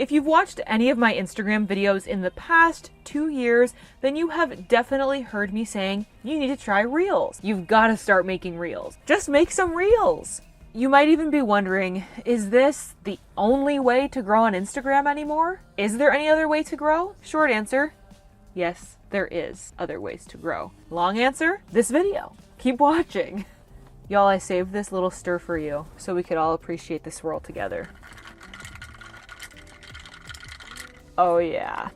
If you've watched any of my Instagram videos in the past 2 years, then you have definitely heard me saying, you need to try Reels. You've got to start making Reels. Just make some Reels. You might even be wondering, is this the only way to grow on Instagram anymore? Is there any other way to grow? Short answer, yes, there is other ways to grow. Long answer, this video. Keep watching. Y'all, I saved this little stir for you so we could all appreciate the swirl together. Oh yeah.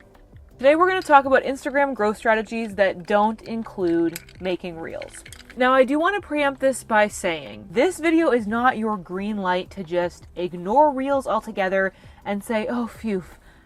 Today we're going to talk about Instagram growth strategies that don't include making Reels. Now I do want to preempt this by saying, this video is not your green light to just ignore Reels altogether and say, oh phew,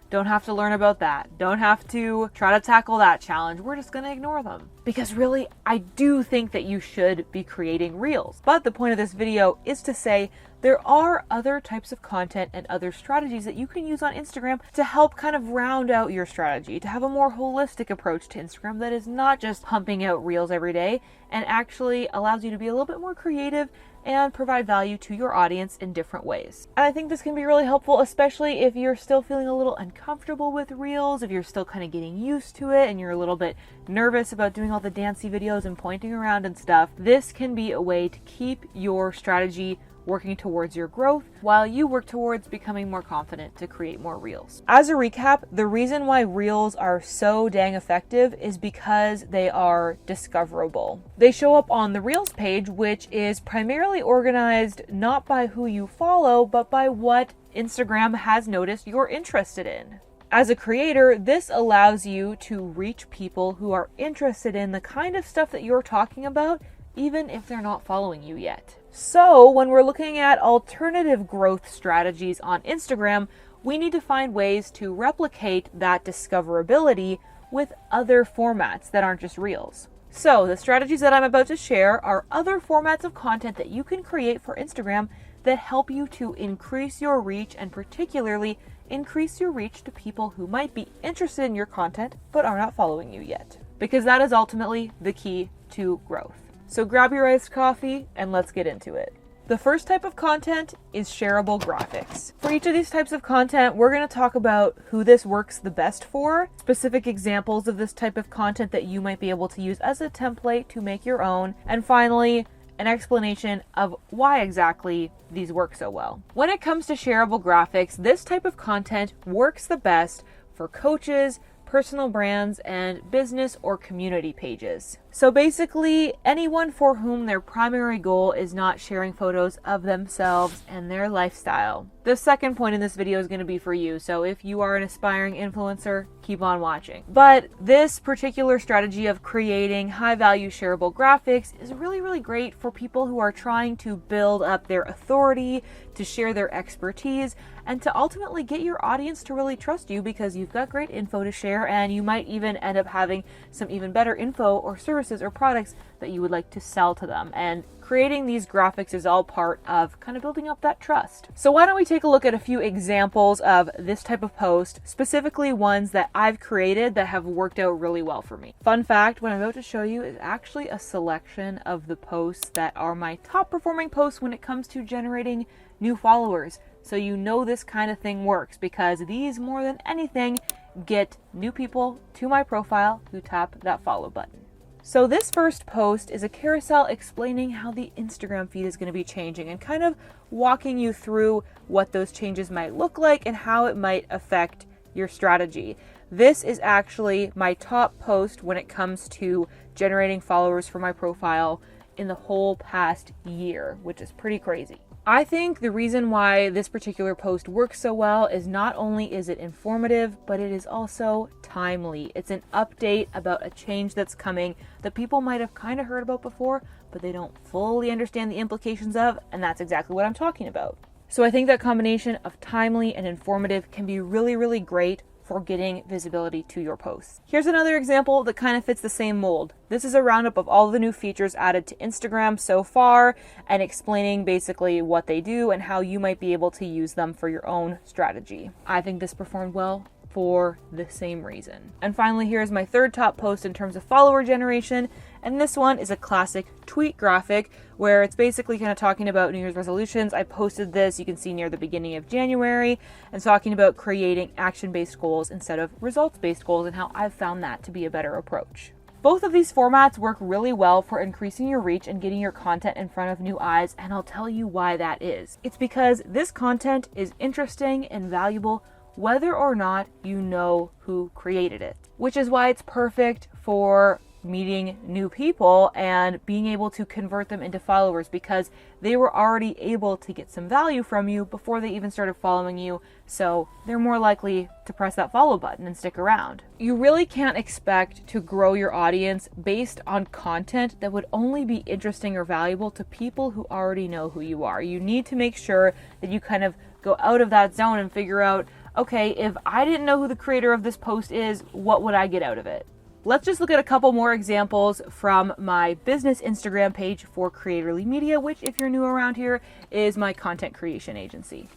don't have to learn about that. Don't have to try to tackle that challenge. We're just going to ignore them. Because really, I do think that you should be creating Reels. But the point of this video is to say there are other types of content and other strategies that you can use on Instagram to help kind of round out your strategy, to have a more holistic approach to Instagram that is not just pumping out Reels every day and actually allows you to be a little bit more creative and provide value to your audience in different ways. And I think this can be really helpful, especially if you're still feeling a little uncomfortable with Reels, if you're still kind of getting used to it and you're a little bit nervous about doing all the dancey videos and pointing around and stuff. This can be a way to keep your strategy working towards your growth while you work towards becoming more confident to create more Reels. As a recap, the reason why Reels are so dang effective is because they are discoverable. They show up on the Reels page, which is primarily organized not by who you follow, but by what Instagram has noticed you're interested in. As a creator, this allows you to reach people who are interested in the kind of stuff that you're talking about, even if they're not following you yet. So when we're looking at alternative growth strategies on Instagram, we need to find ways to replicate that discoverability with other formats that aren't just Reels. So the strategies that I'm about to share are other formats of content that you can create for Instagram that help you to increase your reach, and particularly increase your reach to people who might be interested in your content but are not following you yet. Because that is ultimately the key to growth. So grab your iced coffee and let's get into it. The first type of content is shareable graphics. For each of these types of content, we're going to talk about who this works the best for, specific examples of this type of content that you might be able to use as a template to make your own, and finally, an explanation of why exactly these work so well. When it comes to shareable graphics, this type of content works the best for coaches, personal brands, and business or community pages. So basically, anyone for whom their primary goal is not sharing photos of themselves and their lifestyle. The second point in this video is going to be for you, so if you are an aspiring influencer, keep on watching. But this particular strategy of creating high-value shareable graphics is really, really great for people who are trying to build up their authority, to share their expertise, and to ultimately get your audience to really trust you because you've got great info to share, and you might even end up having some even better info or services or products that you would like to sell to them. And creating these graphics is all part of kind of building up that trust. So why don't we take a look at a few examples of this type of post, specifically ones that I've created that have worked out really well for me. Fun fact, what I'm about to show you is actually a selection of the posts that are my top performing posts when it comes to generating new followers. So you know this kind of thing works because these, more than anything, get new people to my profile who tap that follow button. So this first post is a carousel explaining how the Instagram feed is going to be changing and kind of walking you through what those changes might look like and how it might affect your strategy. This is actually my top post when it comes to generating followers for my profile in the whole past year, which is pretty crazy. I think the reason why this particular post works so well is not only is it informative, but it is also timely. It's an update about a change that's coming that people might have kind of heard about before, but they don't fully understand the implications of, and that's exactly what I'm talking about. So I think that combination of timely and informative can be really, really great for getting visibility to your posts. Here's another example that kind of fits the same mold. This is a roundup of all the new features added to Instagram so far and explaining basically what they do and how you might be able to use them for your own strategy. I think this performed well for the same reason. And finally, here's my third top post in terms of follower generation. And this one is a classic tweet graphic where it's basically kind of talking about New Year's resolutions. I posted this, you can see near the beginning of January, and talking about creating action-based goals instead of results-based goals and how I've found that to be a better approach. Both of these formats work really well for increasing your reach and getting your content in front of new eyes, and I'll tell you why that is. It's because this content is interesting and valuable whether or not you know who created it, which is why it's perfect for meeting new people and being able to convert them into followers, because they were already able to get some value from you before they even started following you, so they're more likely to press that follow button and stick around. You really can't expect to grow your audience based on content that would only be interesting or valuable to people who already know who you are. You need to make sure that you kind of go out of that zone and figure out, okay, if I didn't know who the creator of this post is, what would I get out of it? Let's just look at a couple more examples from my business Instagram page for Creatorly Media, which, if you're new around here, is my content creation agency.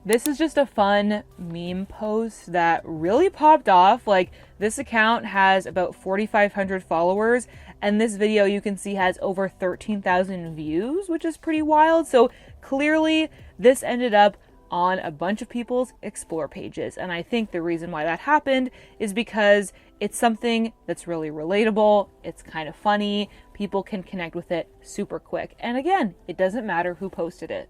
This is just a fun meme post that really popped off. Like, this account has about 4,500 followers, and this video you can see has over 13,000 views, which is pretty wild. So clearly this ended up on a bunch of people's explore pages. And I think the reason why that happened is because it's something that's really relatable. It's kind of funny. People can connect with it super quick. And again, it doesn't matter who posted it.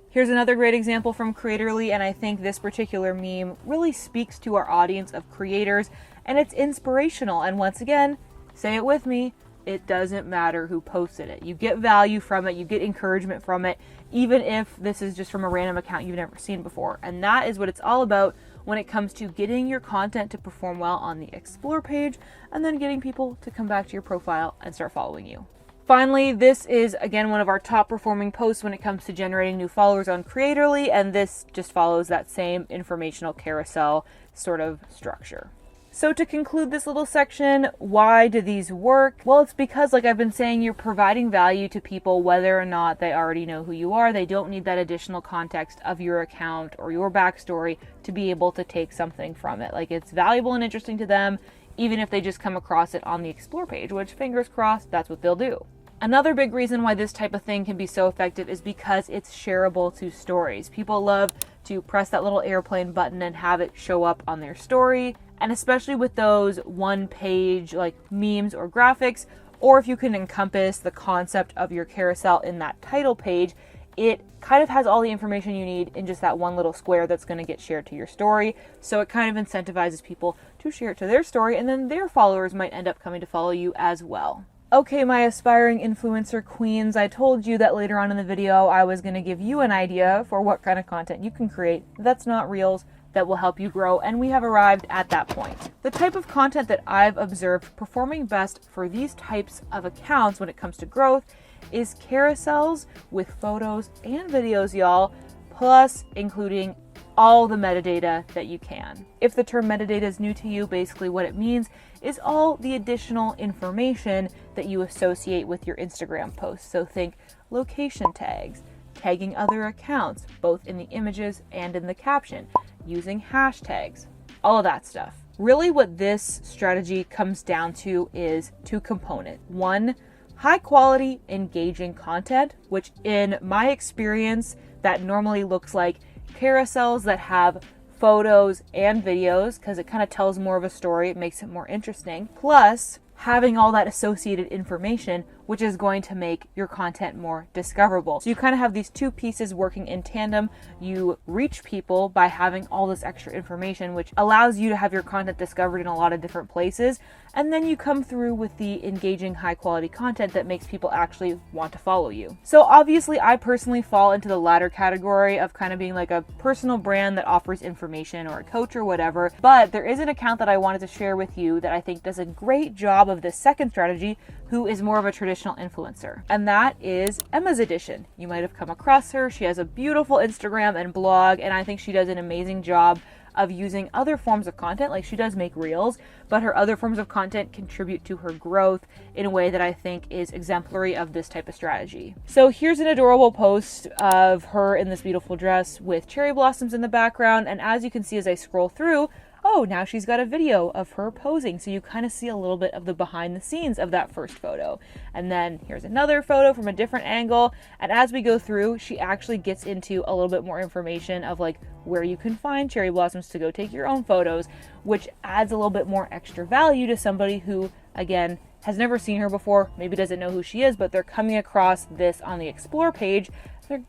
Here's another great example from Creatorly, and I think this particular meme really speaks to our audience of creators, and it's inspirational. And once again, say it with me, it doesn't matter who posted it. You get value from it, you get encouragement from it, even if this is just from a random account you've never seen before. And that is what it's all about when it comes to getting your content to perform well on the explore page, and then getting people to come back to your profile and start following you. Finally, this is again one of our top performing posts when it comes to generating new followers on Creatorly, and this just follows that same informational carousel sort of structure. So to conclude this little section, why do these work? Well, it's because, like I've been saying, you're providing value to people whether or not they already know who you are. They don't need that additional context of your account or your backstory to be able to take something from it. Like, it's valuable and interesting to them, even if they just come across it on the explore page, which, fingers crossed, that's what they'll do. Another big reason why this type of thing can be so effective is because it's shareable to stories. People love to press that little airplane button and have it show up on their story. And especially with those one-page like memes or graphics, or if you can encompass the concept of your carousel in that title page, it kind of has all the information you need in just that one little square that's going to get shared to your story. So it kind of incentivizes people to share it to their story, and then their followers might end up coming to follow you as well. Okay, my aspiring influencer queens, I told you that later on in the video I was going to give you an idea for what kind of content you can create that's not reels, that will help you grow, and we have arrived at that point. The type of content that I've observed performing best for these types of accounts when it comes to growth is carousels with photos and videos, y'all, plus including all the metadata that you can. If the term metadata is new to you, basically what it means is all the additional information that you associate with your Instagram posts. So think location tags, tagging other accounts, both in the images and in the caption, using hashtags, all of that stuff. Really what this strategy comes down to is two components. One, high quality, engaging content, which in my experience, that normally looks like carousels that have photos and videos, because it kind of tells more of a story, it makes it more interesting, plus having all that associated information, which is going to make your content more discoverable. So you kind of have these two pieces working in tandem. You reach people by having all this extra information, which allows you to have your content discovered in a lot of different places. And then you come through with the engaging, high quality content that makes people actually want to follow you. So obviously I personally fall into the latter category of kind of being like a personal brand that offers information or a coach or whatever. But there is an account that I wanted to share with you that I think does a great job of this second strategy, who is more of a traditional influencer. And that is Emma's Edition. You might have come across her. She has a beautiful Instagram and blog, and I think she does an amazing job of using other forms of content. Like, she does make reels, but her other forms of content contribute to her growth in a way that I think is exemplary of this type of strategy. So here's an adorable post of her in this beautiful dress with cherry blossoms in the background. And as you can see, as I scroll through, a oh, now she's got a video of her posing. So you kind of see a little bit of the behind the scenes of that first photo. And then here's another photo from a different angle. And as we go through, she actually gets into a little bit more information of like where you can find cherry blossoms to go take your own photos, which adds a little bit more extra value to somebody who, again, has never seen her before, maybe doesn't know who she is, but they're coming across this on the Explore page.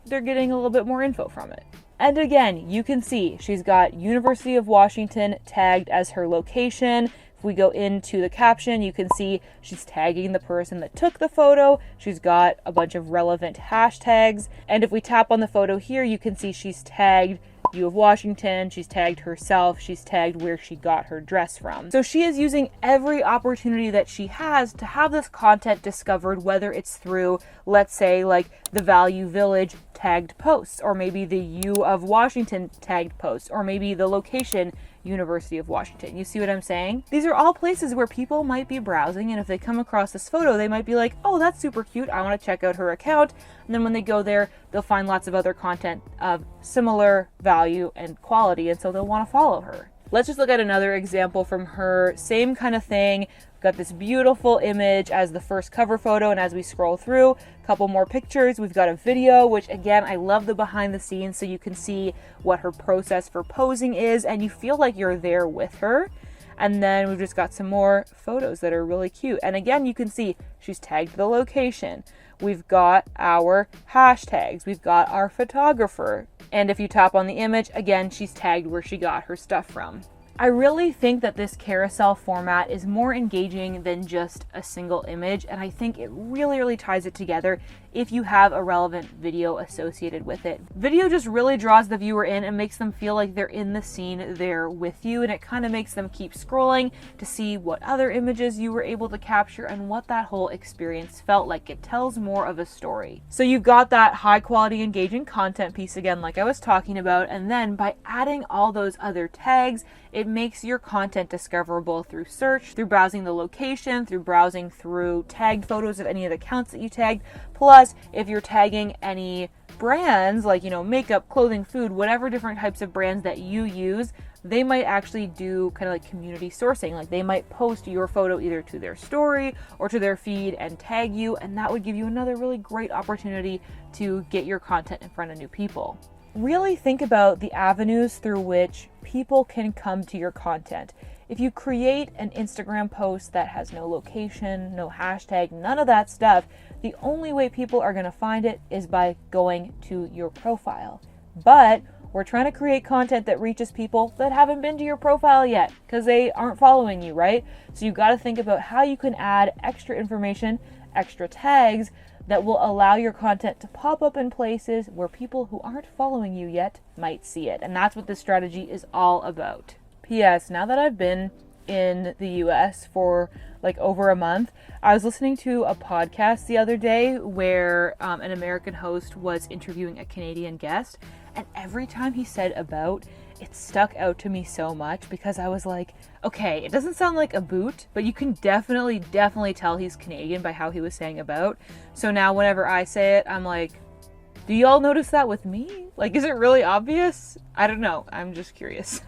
They're getting a little bit more info from it. And again, you can see she's got University of Washington tagged as her location. If we go into the caption, you can see she's tagging the person that took the photo. She's got a bunch of relevant hashtags. And if we tap on the photo here, you can see she's tagged U of Washington, she's tagged herself, she's tagged where she got her dress from. So she is using every opportunity that she has to have this content discovered, whether it's through, let's say, like the Value Village tagged posts, or maybe the U of Washington tagged posts, or maybe the location University of Washington. You see what I'm saying? These are all places where people might be browsing, and if they come across this photo, they might be like, oh, that's super cute, I want to check out her account. And then when they go there, they'll find lots of other content of similar value and quality, and so they'll want to follow her. Let's just look at another example from her. Same kind of thing. We've got this beautiful image as the first cover photo, and as we scroll through, a couple more pictures. We've got a video, which again, I love the behind the scenes, so you can see what her process for posing is, and you feel like you're there with her. And then we've just got some more photos that are really cute. And again, you can see she's tagged the location. We've got our hashtags. We've got our photographer. And if you tap on the image, again, she's tagged where she got her stuff from. I really think that this carousel format is more engaging than just a single image, and I think it really ties it together if you have a relevant video associated with it. Video just really draws the viewer in and makes them feel like they're in the scene there with you, and it kind of makes them keep scrolling to see what other images you were able to capture and what that whole experience felt like. It tells more of a story. So you've got that high quality engaging content piece again, like I was talking about, and then by adding all those other tags, it makes your content discoverable through search, through browsing the location, through browsing through tagged photos of any of the accounts that you tagged. Plus, if you're tagging any brands like, makeup, clothing, food, whatever different types of brands that you use, they might actually do kind of like community sourcing. Like they might post your photo either to their story or to their feed and tag you, and that would give you another really great opportunity to get your content in front of new people. Really think about the avenues through which people can come to your content. If you create an Instagram post that has no location, no hashtag, none of that stuff, the only way people are going to find it is by going to your profile. But we're trying to create content that reaches people that haven't been to your profile yet because they aren't following you, right? So you've got to think about how you can add extra information, extra tags that will allow your content to pop up in places where people who aren't following you yet might see it. And that's what this strategy is all about. P.S. Now that I've been in the US for like over a month, I was listening to a podcast the other day where an American host was interviewing a Canadian guest, and every time he said about, it stuck out to me so much because I was like, okay, it doesn't sound like a boot, but you can definitely tell he's Canadian by how he was saying about. So now whenever I say it, I'm like, do y'all notice that with me? Like, is it really obvious? I don't know. I'm just curious.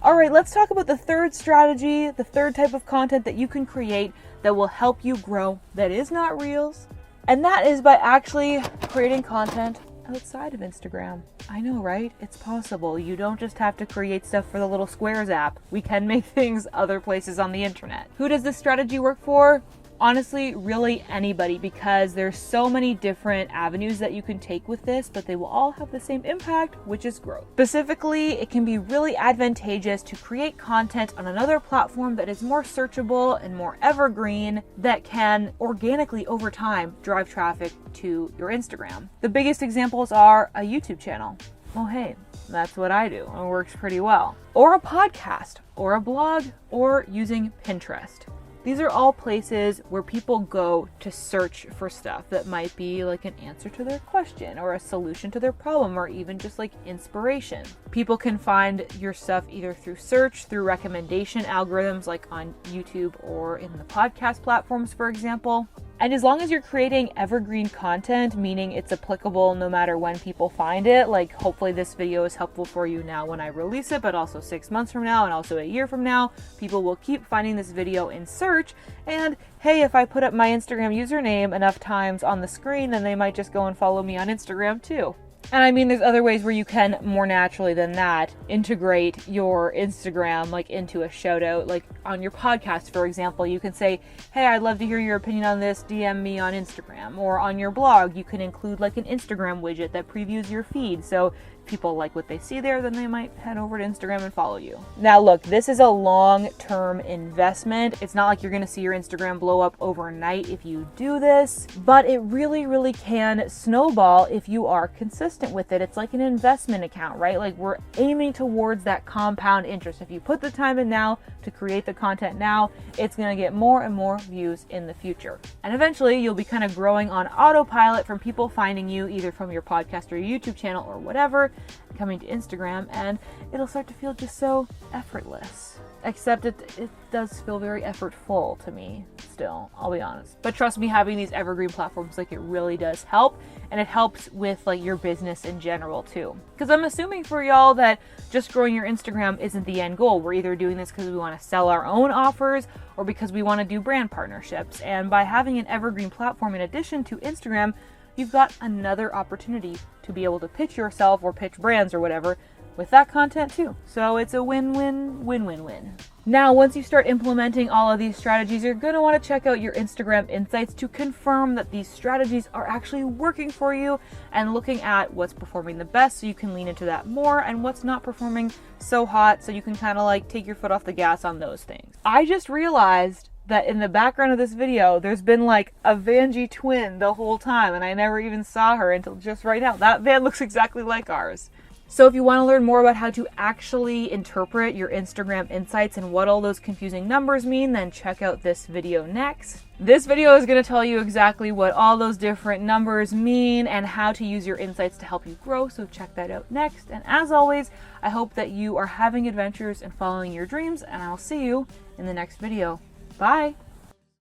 All right, let's talk about the third strategy, the third type of content that you can create that will help you grow that is not Reels. And that is by actually creating content outside of Instagram. I know, right? It's possible. You don't just have to create stuff for the little Squares app. We can make things other places on the internet. Who does this strategy work for? Honestly, really anybody, because there's so many different avenues that you can take with this, but they will all have the same impact, which is growth. Specifically, it can be really advantageous to create content on another platform that is more searchable and more evergreen, that can organically over time drive traffic to your Instagram. The biggest examples are a YouTube channel. Well, hey, that's what I do. It works pretty well. Or a podcast, or a blog, or using Pinterest. These are all places where people go to search for stuff that might be like an answer to their question or a solution to their problem or even just like inspiration. People can find your stuff either through search, through recommendation algorithms like on YouTube or in the podcast platforms, for example. And as long as you're creating evergreen content, meaning it's applicable no matter when people find it, like hopefully this video is helpful for you now when I release it, but also 6 months from now and also a year from now, people will keep finding this video in search. And hey, if I put up my Instagram username enough times on the screen, then they might just go and follow me on Instagram too. And I mean, there's other ways where you can more naturally than that integrate your Instagram like into a shout out, like on your podcast, for example. You can say, hey, I'd love to hear your opinion on this, DM me on Instagram. Or on your blog, you can include like an Instagram widget that previews your feed. So if people like what they see there, then they might head over to Instagram and follow you. Now look, this is a long-term investment. It's not like you're gonna see your Instagram blow up overnight if you do this, but it really, really can snowball if you are consistent with it. It's like an investment account, right? Like we're aiming towards that compound interest. If you put the time in now to create the content now, it's gonna get more and more views in the future. And eventually you'll be kind of growing on autopilot from people finding you either from your podcast or your YouTube channel or whatever, coming to Instagram, and it'll start to feel just so effortless. Except it does feel very effortful to me still, I'll be honest. But trust me, having these evergreen platforms, like it really does help, and it helps with like your business in general too. Because I'm assuming for y'all that just growing your Instagram isn't the end goal. We're either doing this because we want to sell our own offers or because we want to do brand partnerships. And by having an evergreen platform in addition to Instagram, you've got another opportunity to be able to pitch yourself or pitch brands or whatever with that content too. So it's a win-win, win-win-win. Now, once you start implementing all of these strategies, you're going to want to check out your Instagram insights to confirm that these strategies are actually working for you and looking at what's performing the best so you can lean into that more and what's not performing so hot so you can kind of like take your foot off the gas on those things. I just realized that in the background of this video, there's been like a Vanjie twin the whole time, and I never even saw her until just right now. That van looks exactly like ours. So if you want to learn more about how to actually interpret your Instagram insights and what all those confusing numbers mean, then check out this video next. This video is going to tell you exactly what all those different numbers mean and how to use your insights to help you grow, so check that out next. And as always, I hope that you are having adventures and following your dreams, and I'll see you in the next video. Bye!